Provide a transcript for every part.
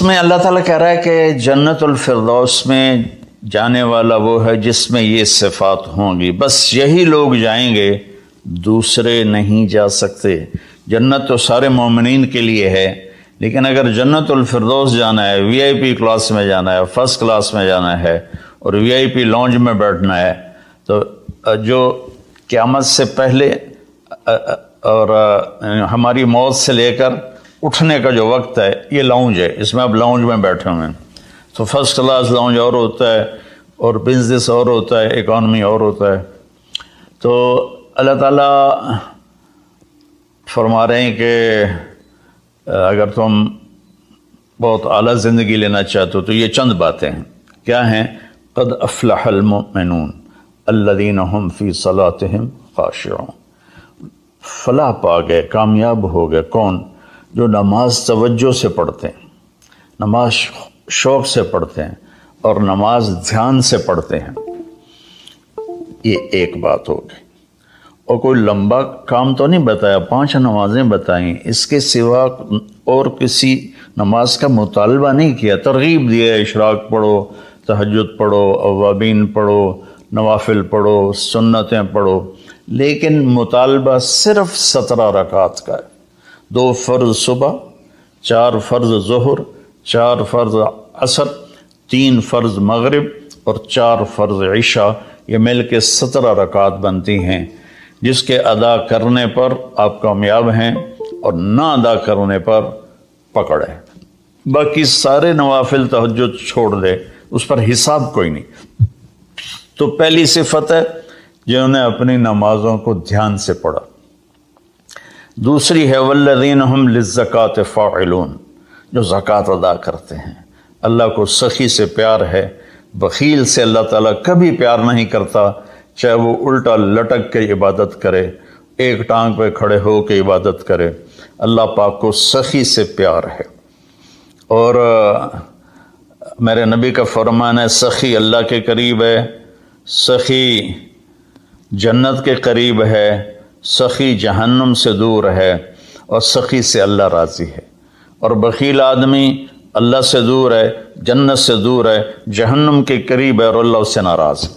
اس میں اللہ تعالیٰ کہہ رہا ہے کہ جنت الفردوس میں جانے والا وہ ہے جس میں یہ صفات ہوں گی، بس یہی لوگ جائیں گے، دوسرے نہیں جا سکتے۔ جنت تو سارے مومنین کے لیے ہے، لیکن اگر جنت الفردوس جانا ہے، وی آئی پی کلاس میں جانا ہے، فرسٹ کلاس میں جانا ہے اور وی آئی پی لانج میں بیٹھنا ہے، تو جو قیامت سے پہلے اور ہماری موت سے لے کر اٹھنے کا جو وقت ہے، یہ لاؤنج ہے، اس میں آپ لاؤنج میں بیٹھے ہوئے ہیں۔ تو فرسٹ کلاس لاؤنج اور ہوتا ہے اور بزنس اور ہوتا ہے، اکانومی اور ہوتا ہے۔ تو اللہ تعالیٰ فرما رہے ہیں کہ اگر تم بہت اعلیٰ زندگی لینا چاہتے ہو تو یہ چند باتیں ہیں۔ کیا ہیں؟ قد افلح المؤمنون الذین هم فی صلاتهم خاشعون۔ فلاح پا گئے، کامیاب ہو گئے کون؟ جو نماز توجہ سے پڑھتے ہیں، نماز شوق سے پڑھتے ہیں اور نماز دھیان سے پڑھتے ہیں۔ یہ ایک بات ہو گئی۔ اور کوئی لمبا کام تو نہیں بتایا، 5 نمازیں بتائیں، اس کے سوا اور کسی نماز کا مطالبہ نہیں کیا، ترغیب دیا، اشراق پڑھو، تہجد پڑھو، اوابین پڑھو، نوافل پڑھو، سنتیں پڑھو، لیکن مطالبہ صرف 17 رکعات کا ہے۔ 2 فرض صبح، 4 فرض ظہر، 4 فرض عصر، 3 فرض مغرب اور 4 فرض عشاء، یہ مل کے 17 رکعات بنتی ہیں، جس کے ادا کرنے پر آپ کامیاب ہیں اور نہ ادا کرنے پر پکڑ ہے۔ باقی سارے نوافل تہجد چھوڑ دے، اس پر حساب کوئی نہیں۔ تو پہلی صفت ہے جنہوں نے اپنی نمازوں کو دھیان سے پڑھا۔ دوسری ہے والذین هم للزکاۃ فاعلون، جو زکوٰۃ ادا کرتے ہیں۔ اللہ کو سخی سے پیار ہے، بخیل سے اللہ تعالیٰ کبھی پیار نہیں کرتا، چاہے وہ الٹا لٹک کے عبادت کرے، ایک ٹانگ پہ کھڑے ہو کے عبادت کرے، اللہ پاک کو سخی سے پیار ہے۔ اور میرے نبی کا فرمان ہے سخی اللہ کے قریب ہے، سخی جنت کے قریب ہے، سخی جہنم سے دور ہے، اور سخی سے اللہ راضی ہے۔ اور بخیل آدمی اللہ سے دور ہے، جنت سے دور ہے، جہنم کے قریب ہے اور اللہ اس سے ناراض ہے۔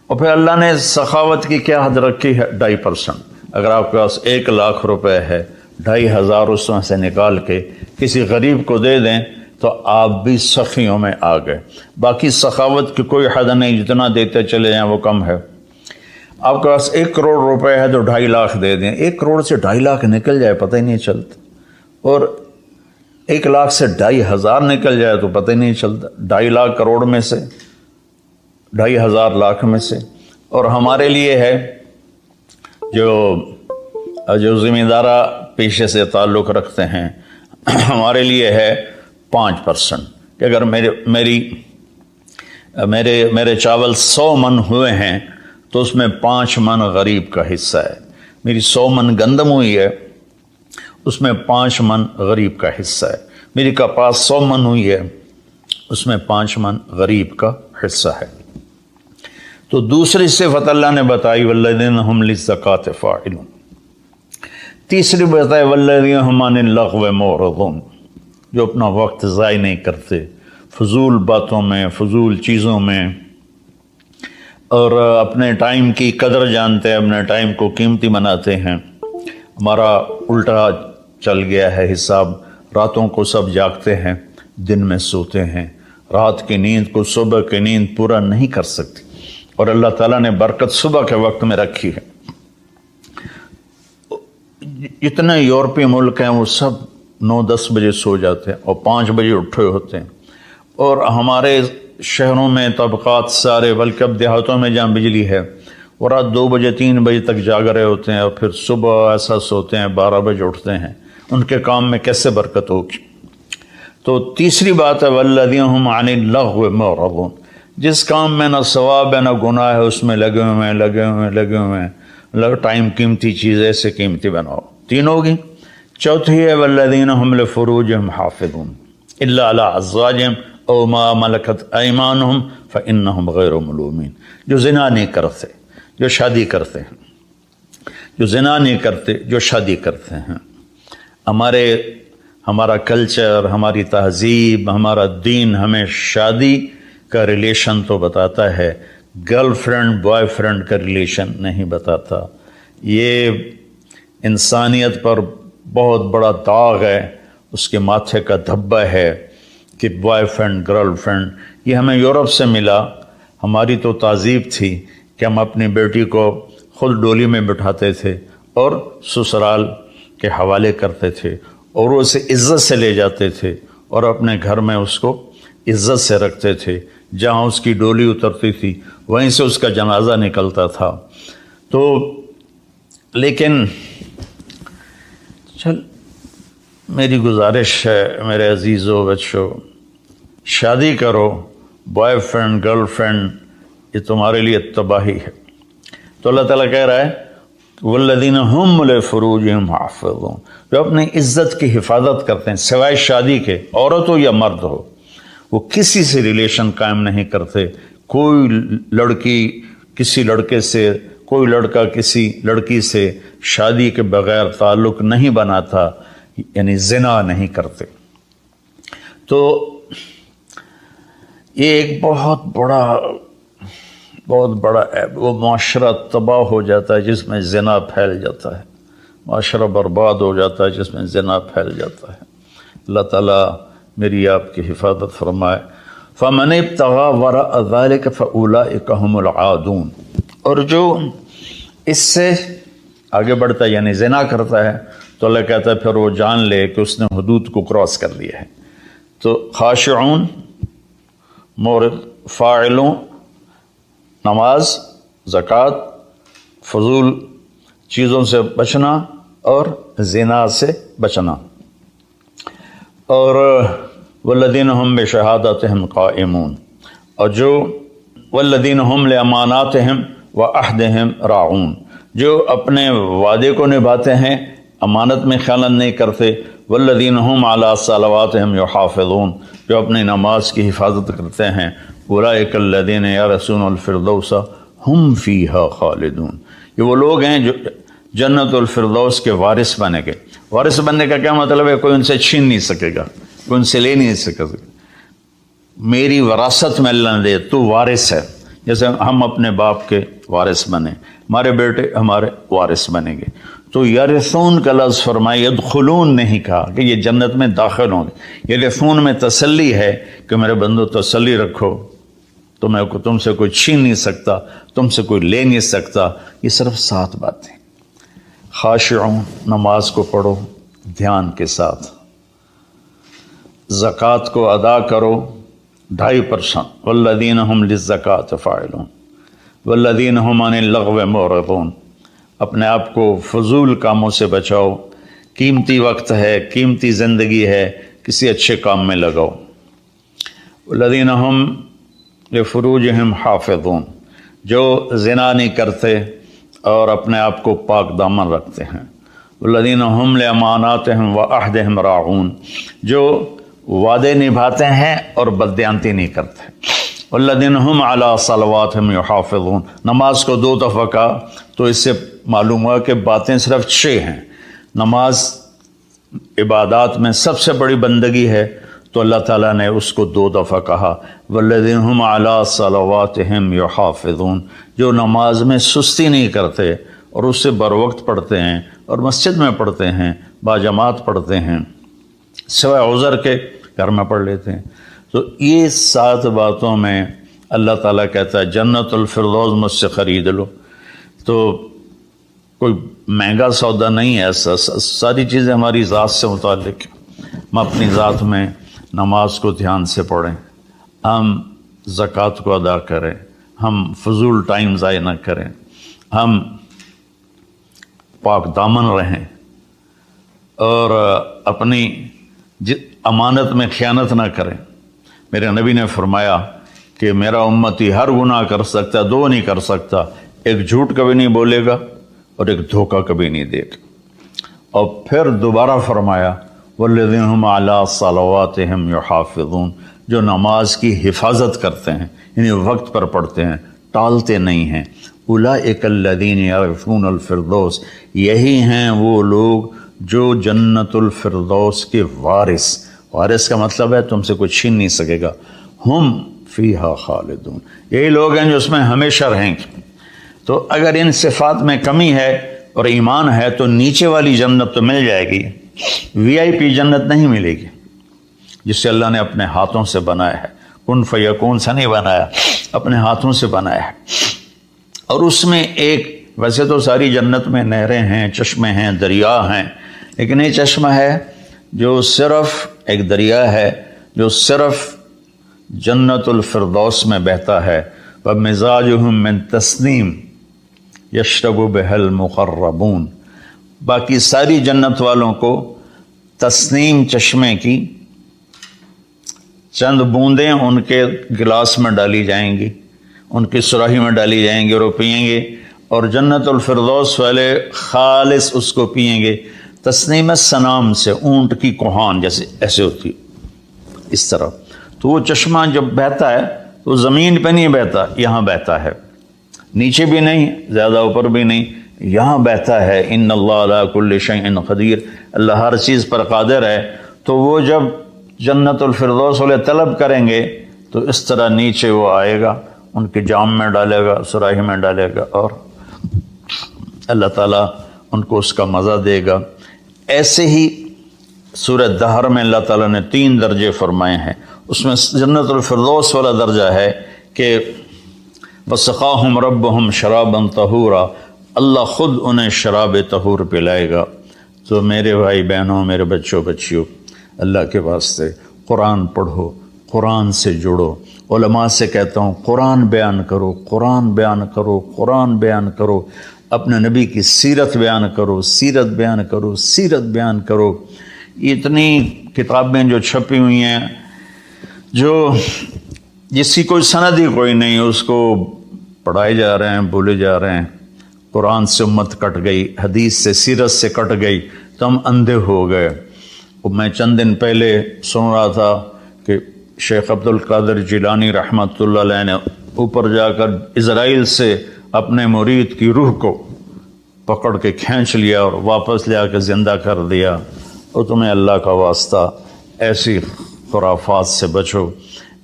اور پھر اللہ نے سخاوت کی کیا حد رکھی ہے؟ 2.5%۔ اگر آپ کے پاس 1 لاکھ روپے ہے، 2,500 اس میں سے نکال کے کسی غریب کو دے دیں تو آپ بھی سخیوں میں آ گئے۔ باقی سخاوت کی کوئی حد نہیں، جتنا دیتے چلے جائیں وہ کم ہے۔ آپ کے پاس 1 کروڑ روپے ہے تو 2.5 لاکھ دے دیں، 1 کروڑ سے 2.5 لاکھ نکل جائے پتہ ہی نہیں چلتا، اور 1 لاکھ سے 2,500 نکل جائے تو پتہ ہی نہیں چلتا، 2.5 لاکھ کروڑ میں سے، 2,500 لاکھ میں سے۔ اور ہمارے لیے ہے جو ذمہ پیشے سے تعلق رکھتے ہیں، ہمارے لیے ہے 5%، کہ اگر میرے چاول 100 من ہوئے ہیں تو اس میں 5 من غریب کا حصہ ہے۔ میری 100 من گندم ہوئی ہے، اس میں 5 من غریب کا حصہ ہے۔ میری کپاس 100 من ہوئی ہے، اس میں 5 من غریب کا حصہ ہے۔ تو دوسری صفت اللہ نے بتائی والذین هم للزکاۃ فاعلون۔ تیسری بتائی والذین هم عن اللغو معرضون، جو اپنا وقت ضائع نہیں کرتے فضول باتوں میں، فضول چیزوں میں، اور اپنے ٹائم کی قدر جانتے ہیں، اپنے ٹائم کو قیمتی بناتے ہیں۔ ہمارا الٹا چل گیا ہے حساب، راتوں کو سب جاگتے ہیں، دن میں سوتے ہیں، رات کی نیند کو صبح کی نیند پورا نہیں کر سکتی، اور اللہ تعالیٰ نے برکت صبح کے وقت میں رکھی ہے۔ جتنے یورپی ملک ہیں وہ سب 9-10 بجے سو جاتے ہیں اور 5 بجے اٹھے ہوتے ہیں، اور ہمارے شہروں میں طبقات سارے، بلکہ اب دیہاتوں میں جہاں بجلی ہے وہ رات 2 بجے 3 بجے تک جاگ رہے ہوتے ہیں، اور پھر صبح ایسا سوتے ہیں 12 بجے اٹھتے ہیں۔ ان کے کام میں کیسے برکت ہوگی؟ تو تیسری بات ہے والذین هم عن اللغو معرضون، جس کام میں نہ ثواب ہے نہ گناہ ہے اس میں لگے ہوئے ہیں، ٹائم قیمتی چیز ایسے قیمتی بناؤ۔ 3 ہوگی۔ چوتھی ہے والذین هم لفروجهم حافظون الا علی ازواجهم او ما ملکت ایمانهم فانهم غیر ملومین، جو زنا نہیں کرتے، جو شادی کرتے ہیں، جو زنا نہیں کرتے، جو شادی کرتے ہیں۔ ہمارا کلچر، ہماری تہذیب، ہمارا دین ہمیں شادی کا ریلیشن تو بتاتا ہے، گرل فرینڈ بوائے فرینڈ کا ریلیشن نہیں بتاتا۔ یہ انسانیت پر بہت بڑا داغ ہے، اس کے ماتھے کا دھبا ہے کہ بوائے فرینڈ گرل فرینڈ۔ یہ ہمیں یورپ سے ملا۔ ہماری تو تہذیب تھی کہ ہم اپنی بیٹی کو خود ڈولی میں بٹھاتے تھے اور سسرال کے حوالے کرتے تھے، اور اسے عزت سے لے جاتے تھے اور اپنے گھر میں اس کو عزت سے رکھتے تھے۔ جہاں اس کی ڈولی اترتی تھی وہیں سے اس کا جنازہ نکلتا تھا۔ تو لیکن میری گزارش ہے میرے عزیزو بچوں، شادی کرو، بوائے فرینڈ گرل فرینڈ یہ تمہارے لیے تباہی ہے۔ تو اللہ تعالیٰ کہہ رہا ہے والذین هم لفروجہم حافظون، جو اپنی عزت کی حفاظت کرتے ہیں سوائے شادی کے، عورت ہو یا مرد ہو، وہ کسی سے ریلیشن قائم نہیں کرتے۔ کوئی لڑکی کسی لڑکے سے، کوئی لڑکا کسی لڑکی سے شادی کے بغیر تعلق نہیں بناتا، یعنی زنا نہیں کرتے۔ تو یہ ایک بہت بڑا وہ معاشرہ تباہ ہو جاتا ہے جس میں زنا پھیل جاتا ہے، معاشرہ برباد ہو جاتا ہے جس میں زنا پھیل جاتا ہے۔ اللہ تعالیٰ میری آپ کی حفاظت فرمائے۔ فَمَنِ ابْتَغَىٰ وَرَاءَ ذَلِكَ فَأُولَٰئِكَ هُمُ الْعَادُونَ، اور جو اس سے آگے بڑھتا ہے یعنی زنا کرتا ہے تو اللہ کہتا ہے پھر وہ جان لے کہ اس نے حدود کو کراس کر دیا ہے۔ تو خاشعون، مورد، فاعلون، نماز، زکوٰۃ، فضول چیزوں سے بچنا اور زنا سے بچنا، اور والذین هم بشہادتہم قائمون، اور جو والذین هم لاماناتہم وعہدہم راعون، جو اپنے وعدے کو نبھاتے ہیں، امانت میں خیانت نہیں کرتے۔ والذین هم علی صلواتہم یحافظون، جو اپنی نماز کی حفاظت کرتے ہیں۔ اولئک الذین یرثون الفردوس ہم فیہا خالدون، یہ وہ لوگ ہیں جو جنت الفردوس کے وارث بنے گے۔ وارث بننے کا کیا مطلب ہے؟ کوئی ان سے چھین نہیں سکے گا، کوئی ان سے لے نہیں سکے گا۔ میری وراثت میں اللہ نے دے، تو وارث ہے۔ جیسے ہم اپنے باپ کے وارث بنے، ہمارے بیٹے ہمارے وارث بنیں گے۔ تو یرثون کا لفظ فرمائے، یدخلون نہیں کہا کہ یہ جنت میں داخل ہوں گے۔ یرثون میں تسلی ہے کہ میرے بندو تسلی رکھو، تم سے کوئی چھین نہیں سکتا، تم سے کوئی لے نہیں سکتا۔ یہ صرف 7 باتیں۔ خاشعون، نماز کو پڑھو دھیان کے ساتھ، زکوٰۃ کو ادا کرو 2.5%، والذین هم للزکاۃ فاعلون، والذین هم عن اللغو معرضون، اپنے آپ کو فضول کاموں سے بچاؤ، قیمتی وقت ہے، قیمتی زندگی ہے، کسی اچھے کام میں لگاؤ۔ والذین هم لفروجہم حافظون، جو زنا نہیں کرتے اور اپنے آپ کو پاک دامن رکھتے ہیں۔ والذین هم لاماناتہم وعہدہم راعون، جو وعدے نبھاتے ہیں اور بددیانتی نہیں کرتے۔ والذین هم علی صلواتہم یحافظون، نماز کو 2 دفعہ کہا تو اس سے معلوم ہوا کہ باتیں صرف 6 ہیں۔ نماز عبادات میں سب سے بڑی بندگی ہے، تو اللہ تعالیٰ نے اس کو 2 دفعہ کہا۔ والذین هم علی صلواتہم یحافظون، جو نماز میں سستی نہیں کرتے اور اس سے بر وقت پڑھتے ہیں اور مسجد میں پڑھتے ہیں، باجماعت پڑھتے ہیں، سوائے عذر کے گھر میں پڑھ لیتے ہیں۔ تو یہ 7 باتوں میں اللہ تعالیٰ کہتا ہے جنت الفردوس مجھ سے خرید لو۔ تو کوئی مہنگا سودا نہیں ہے ایسا، ساری چیزیں ہماری ذات سے متعلق ہیں۔ ہم اپنی ذات میں نماز کو دھیان سے پڑھیں، ہم زکوٰۃ کو ادا کریں، ہم فضول ٹائم ضائع نہ کریں، ہم پاک دامن رہیں، اور اپنی امانت میں خیانت نہ کریں۔ میرے نبی نے فرمایا کہ میرا امتی ہر گناہ کر سکتا ہے، 2 نہیں کر سکتا، ایک جھوٹ کبھی نہیں بولے گا اور ایک دھوکہ کبھی نہیں دے گا۔ اور پھر دوبارہ فرمایا والذین هم علی صلواتہم یحافظون، جو نماز کی حفاظت کرتے ہیں، یعنی وقت پر پڑھتے ہیں، ٹالتے نہیں ہیں۔ اولئک الذین یرثون الفردوس، یہی ہیں وہ لوگ جو جنت الفردوس کے وارث کا مطلب ہے تم سے کوئی چھین نہیں سکے گا، ہم فیہا خالدون، یہی لوگ ہیں جو اس میں ہمیشہ رہیں گے۔ تو اگر ان صفات میں کمی ہے اور ایمان ہے تو نیچے والی جنت تو مل جائے گی، وی آئی پی جنت نہیں ملے گی، جسے اللہ نے اپنے ہاتھوں سے بنایا ہے، کن فیکون سے نہیں بنایا، اپنے ہاتھوں سے بنایا ہے۔ اور اس میں ایک، ویسے تو ساری جنت میں نہریں ہیں، چشمے ہیں، دریا ہیں، لیکن یہ چشمہ ہے جو صرف ایک دریا ہے جو صرف جنت الفردوس میں بہتا ہے، وَمِزَاجُهُم مِّن تَسْنِيمٍ یشرب بہ المقربون، باقی ساری جنت والوں کو تسنیم چشمے کی چند بوندیں ان کے گلاس میں ڈالی جائیں گی، ان کی سراہی میں ڈالی جائیں گی اور وہ پئیں گے، اور جنت الفردوس والے خالص اس کو پئیں گے۔ تسنیم سنام سے، اونٹ کی کوہان جیسے ایسے ہوتی اس طرح، تو وہ چشمہ جب بہتا ہے تو زمین پہ نہیں بہتا، یہاں بہتا ہے، نیچے بھی نہیں، زیادہ اوپر بھی نہیں، یہاں بہتا ہے۔ ان اللہ علی کل شیء قدیر، اللہ ہر چیز پر قادر ہے۔ تو وہ جب جنت الفردوس والے طلب کریں گے تو اس طرح نیچے وہ آئے گا، ان کے جام میں ڈالے گا، سراہی میں ڈالے گا، اور اللہ تعالیٰ ان کو اس کا مزہ دے گا۔ ایسے ہی سورہ دہر میں اللہ تعالیٰ نے 3 درجے فرمائے ہیں، اس میں جنت الفردوس والا درجہ ہے کہ وَسَقَاهُمْ رَبُّهُمْ شَرَابًا طَهُورًا، اللہ خود انہیں شراب طہور پلائے گا۔ تو میرے بھائی بہنوں، میرے بچوں بچیوں، اللہ کے واسطے قرآن پڑھو، قرآن سے جڑو۔ علماء سے کہتا ہوں قرآن بیان کرو، قرآن بیان کرو، قرآن بیان کرو، اپنے نبی کی سیرت بیان کرو، سیرت بیان کرو، سیرت بیان کرو۔ اتنی کتابیں جو چھپی ہوئی ہیں جو جس کی کوئی سند ہی کوئی نہیں، اس کو پڑھائے جا رہے ہیں، بولے جا رہے ہیں۔ قرآن سے امت کٹ گئی، حدیث سے، سیرت سے کٹ گئی، تو ہم اندھے ہو گئے۔ میں چند دن پہلے سن رہا تھا کہ شیخ عبد القادر جیلانی رحمۃ اللہ علیہ نے اوپر جا کر اسرائیل سے اپنے مرید کی روح کو پکڑ کے کھینچ لیا اور واپس لے آ کے زندہ کر دیا۔ اور تمہیں اللہ کا واسطہ ایسی خرافات سے بچو،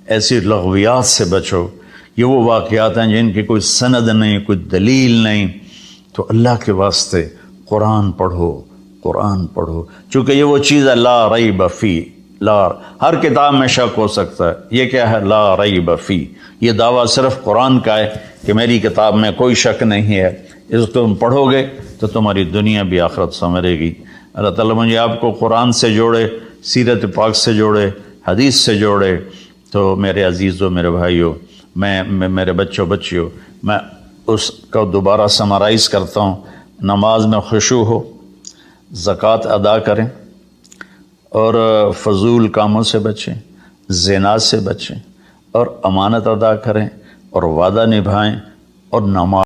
ایسی لغویات سے بچو۔ یہ وہ واقعات ہیں جن کی کوئی سند نہیں، کوئی دلیل نہیں۔ تو اللہ کے واسطے قرآن پڑھو، قرآن پڑھو، چونکہ یہ وہ چیز ہے لا ریب فی، ہر کتاب میں شک ہو سکتا ہے، یہ کیا ہے؟ لا ریب فی۔ یہ دعویٰ صرف قرآن کا ہے کہ میری کتاب میں کوئی شک نہیں ہے، اس کو تم پڑھو گے تو تمہاری دنیا بھی آخرت سنورے گی۔ اللہ تعالیٰ مجھے آپ کو قرآن سے جوڑے، سیرت پاک سے جوڑے، حدیث سے جوڑے۔ تو میرے عزیزوں، میرے بھائیوں، میرے بچوں بچیوں، میں اس کو دوبارہ سمرائز کرتا ہوں۔ نماز میں خشوع ہو، زکوٰۃ ادا کریں، اور فضول کاموں سے بچیں، زنا سے بچیں، اور امانت ادا کریں، اور وعدہ نبھائیں، اور نماز